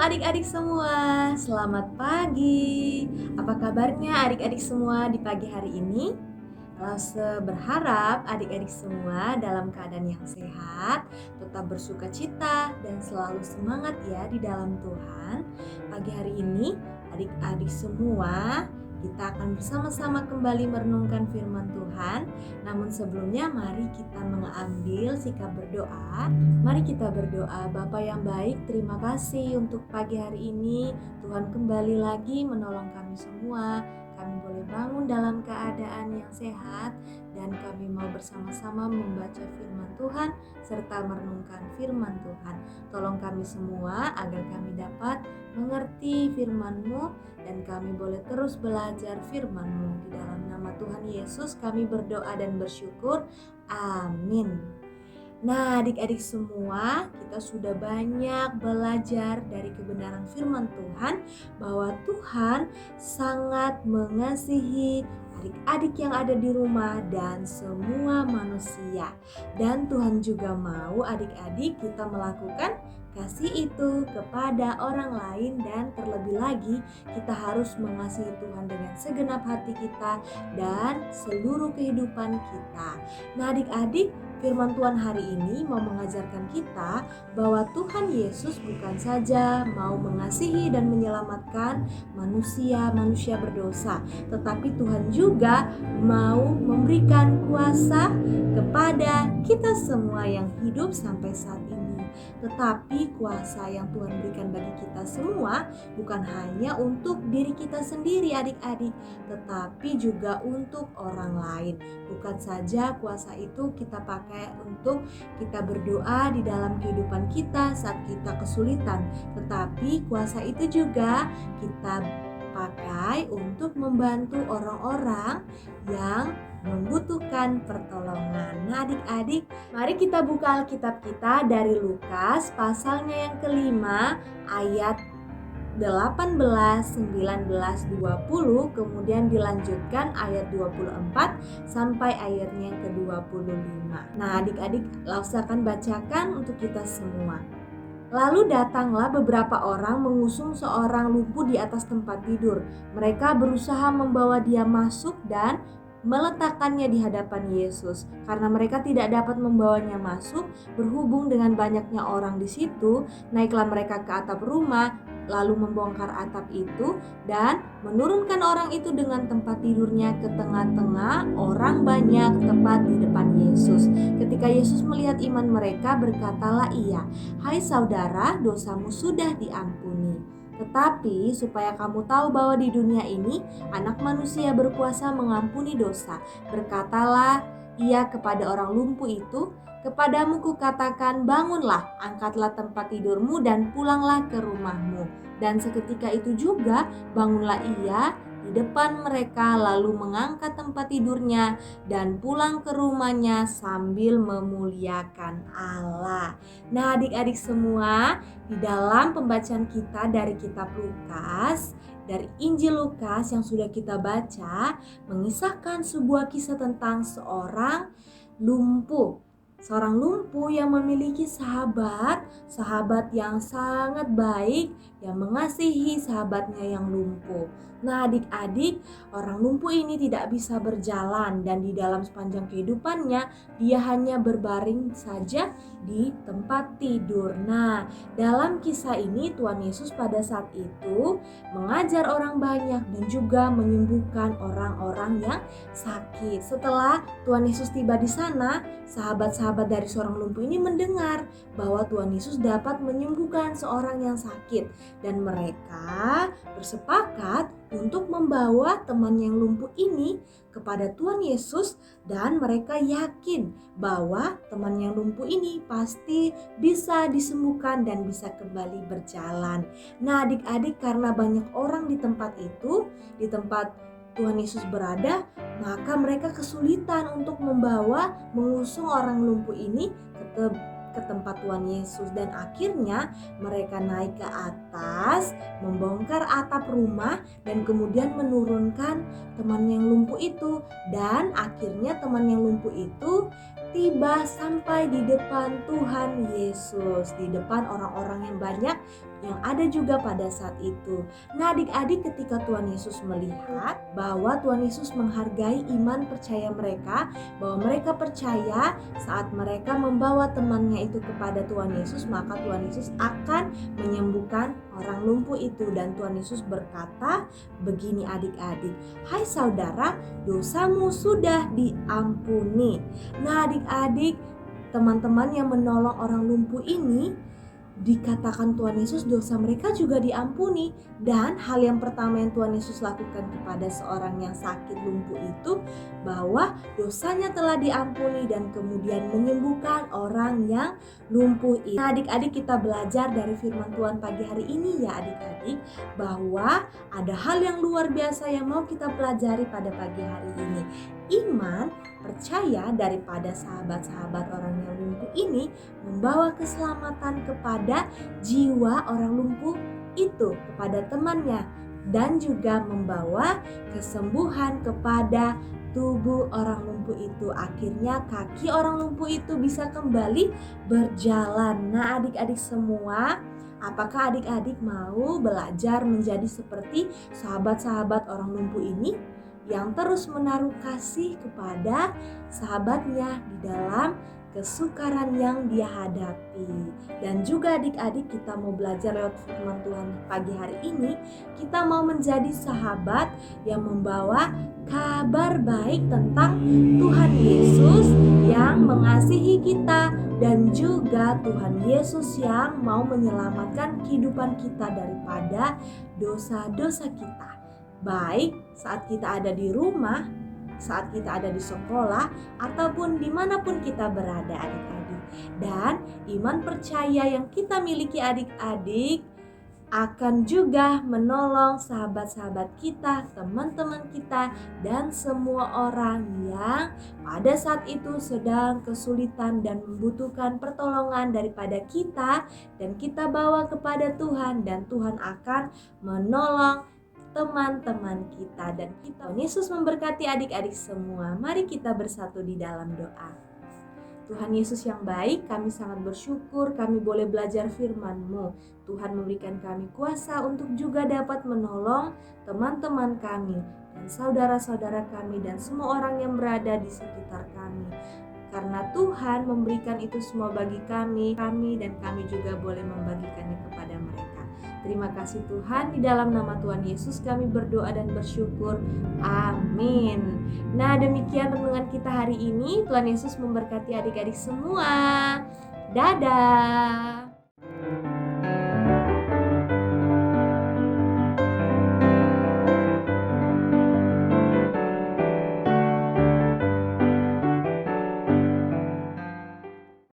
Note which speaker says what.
Speaker 1: adik-adik semua, selamat pagi. Apa kabarnya adik-adik semua di pagi hari ini? Lause berharap adik-adik semua dalam keadaan yang sehat, tetap bersukacita dan selalu semangat ya di dalam Tuhan. Pagi hari ini adik-adik semua kita akan bersama-sama kembali merenungkan firman Tuhan. Namun sebelumnya mari kita mengambil sikap berdoa. Mari kita berdoa. Bapa yang baik, terima kasih untuk pagi hari ini. Tuhan kembali lagi menolong kami semua. Kami boleh bangun dalam keadaan yang sehat dan kami mau bersama-sama membaca firman Tuhan serta merenungkan firman Tuhan. Tolong kami semua agar kami dapat mengerti firman-Mu dan kami boleh terus belajar firman-Mu. Di dalam nama Tuhan Yesus kami berdoa dan bersyukur. Amin. Nah, adik-adik semua, kita sudah banyak belajar dari kebenaran firman Tuhan bahwa Tuhan sangat mengasihi adik-adik yang ada di rumah dan semua manusia. Dan Tuhan juga mau adik-adik kita melakukan kasih itu kepada orang lain, dan terlebih lagi kita harus mengasihi Tuhan dengan segenap hati kita dan seluruh kehidupan kita. Nah, adik-adik, firman Tuhan hari ini mau mengajarkan kita bahwa Tuhan Yesus bukan saja mau mengasihi dan menyelamatkan manusia berdosa, tetapi Tuhan juga mau memberikan kuasa kepada kita semua yang hidup sampai saat ini. Tetapi kuasa yang Tuhan berikan bagi kita semua bukan hanya untuk diri kita sendiri adik-adik, tetapi juga untuk orang lain. Bukan saja kuasa itu kita pakai untuk kita berdoa di dalam kehidupan kita saat kita kesulitan, tetapi kuasa itu juga kita pakai untuk membantu orang-orang yang membutuhkan pertolongan. Nah, adik-adik, mari kita buka Alkitab kita dari Lukas pasalnya yang kelima ayat 18, 19, 20, kemudian dilanjutkan ayat 24 sampai ayatnya yang ke-25. Nah, adik-adik, Lause akan bacakan untuk kita semua. Lalu datanglah beberapa orang mengusung seorang lumpuh di atas tempat tidur. Mereka berusaha membawa dia masuk dan meletakkannya di hadapan Yesus. Karena mereka tidak dapat membawanya masuk, berhubung dengan banyaknya orang di situ, naiklah mereka ke atap rumah, lalu membongkar atap itu dan menurunkan orang itu dengan tempat tidurnya ke tengah-tengah orang banyak tepat di depan Yesus. Ketika Yesus melihat iman mereka, berkatalah ia, "Hai saudara, dosamu sudah diampuni." Tetapi supaya kamu tahu bahwa di dunia ini Anak Manusia berkuasa mengampuni dosa, berkatalah ia kepada orang lumpuh itu, "Kepadamu kukatakan, bangunlah, angkatlah tempat tidurmu dan pulanglah ke rumahmu." Dan seketika itu juga bangunlah ia di depan mereka, lalu mengangkat tempat tidurnya dan pulang ke rumahnya sambil memuliakan Allah. Nah, adik-adik semua, di dalam pembacaan kita dari kitab Lukas, dari Injil Lukas yang sudah kita baca, mengisahkan sebuah kisah tentang seorang lumpuh. Seorang lumpuh yang memiliki sahabat yang sangat baik, yang mengasihi sahabatnya yang lumpuh. Nah, adik-adik, orang lumpuh ini tidak bisa berjalan dan di dalam sepanjang kehidupannya dia hanya berbaring saja di tempat tidur. Nah, dalam kisah ini Tuhan Yesus pada saat itu mengajar orang banyak dan juga menyembuhkan orang-orang yang sakit. Setelah Tuhan Yesus tiba di sana, sahabat-sahabat dari seorang lumpuh ini mendengar bahwa Tuhan Yesus dapat menyembuhkan seorang yang sakit, dan mereka bersepakat untuk membawa teman yang lumpuh ini kepada Tuhan Yesus, dan mereka yakin bahwa teman yang lumpuh ini pasti bisa disembuhkan dan bisa kembali berjalan. Nah, adik-adik, karena banyak orang di tempat itu, di tempat Tuhan Yesus berada, maka mereka kesulitan untuk mengusung orang lumpuh ini ke tempat Tuhan Yesus, dan akhirnya mereka naik ke atas, membongkar atap rumah dan kemudian menurunkan teman yang lumpuh itu. Dan akhirnya teman yang lumpuh itu tiba sampai di depan Tuhan Yesus, di depan orang-orang yang banyak yang ada juga pada saat itu. Nah, adik-adik, ketika Tuhan Yesus melihat bahwa Tuhan Yesus menghargai iman percaya mereka, bahwa mereka percaya saat mereka membawa temannya itu kepada Tuhan Yesus, maka Tuhan Yesus akan menyembuhkan orang lumpuh itu. Dan Tuhan Yesus berkata begini, adik-adik, "Hai saudara, dosamu sudah diampuni." Nah, adik-adik, teman-teman yang menolong orang lumpuh ini, dikatakan Tuhan Yesus dosa mereka juga diampuni. Dan hal yang pertama yang Tuhan Yesus lakukan kepada seorang yang sakit lumpuh itu, bahwa dosanya telah diampuni dan kemudian menyembuhkan orang yang lumpuh itu. Nah, adik-adik, kita belajar dari firman Tuhan pagi hari ini ya adik-adik, bahwa ada hal yang luar biasa yang mau kita pelajari pada pagi hari ini. Iman percaya daripada sahabat-sahabat orang yang lumpuh ini membawa keselamatan kepada jiwa orang lumpuh itu, kepada temannya, dan juga membawa kesembuhan kepada tubuh orang lumpuh itu. Akhirnya kaki orang lumpuh itu bisa kembali berjalan. Nah, adik-adik semua, apakah adik-adik mau belajar menjadi seperti sahabat-sahabat orang lumpuh ini yang terus menaruh kasih kepada sahabatnya di dalam kesukaran yang dia hadapi? Dan juga adik-adik, kita mau belajar lewat firman Tuhan pagi hari ini, kita mau menjadi sahabat yang membawa kabar baik tentang Tuhan Yesus yang mengasihi kita, dan juga Tuhan Yesus yang mau menyelamatkan kehidupan kita daripada dosa-dosa kita. Baik saat kita ada di rumah, saat kita ada di sekolah, ataupun dimanapun kita berada adik-adik. Dan iman percaya yang kita miliki adik-adik akan juga menolong sahabat-sahabat kita, teman-teman kita, dan semua orang yang pada saat itu sedang kesulitan dan membutuhkan pertolongan daripada kita, dan kita bawa kepada Tuhan, dan Tuhan akan menolong teman-teman kita. Dan kita, Yesus memberkati adik-adik semua. Mari kita bersatu di dalam doa. Tuhan Yesus yang baik, kami sangat bersyukur kami boleh belajar firman-Mu. Tuhan memberikan kami kuasa untuk juga dapat menolong teman-teman kami dan saudara-saudara kami dan semua orang yang berada di sekitar kami. Karena Tuhan memberikan itu semua bagi kami dan kami juga boleh membagikannya kepada mereka. Terima kasih Tuhan, di dalam nama Tuhan Yesus kami berdoa dan bersyukur. Amin. Nah, demikian renungan kita hari ini. Tuhan Yesus memberkati adik-adik semua. Dadah.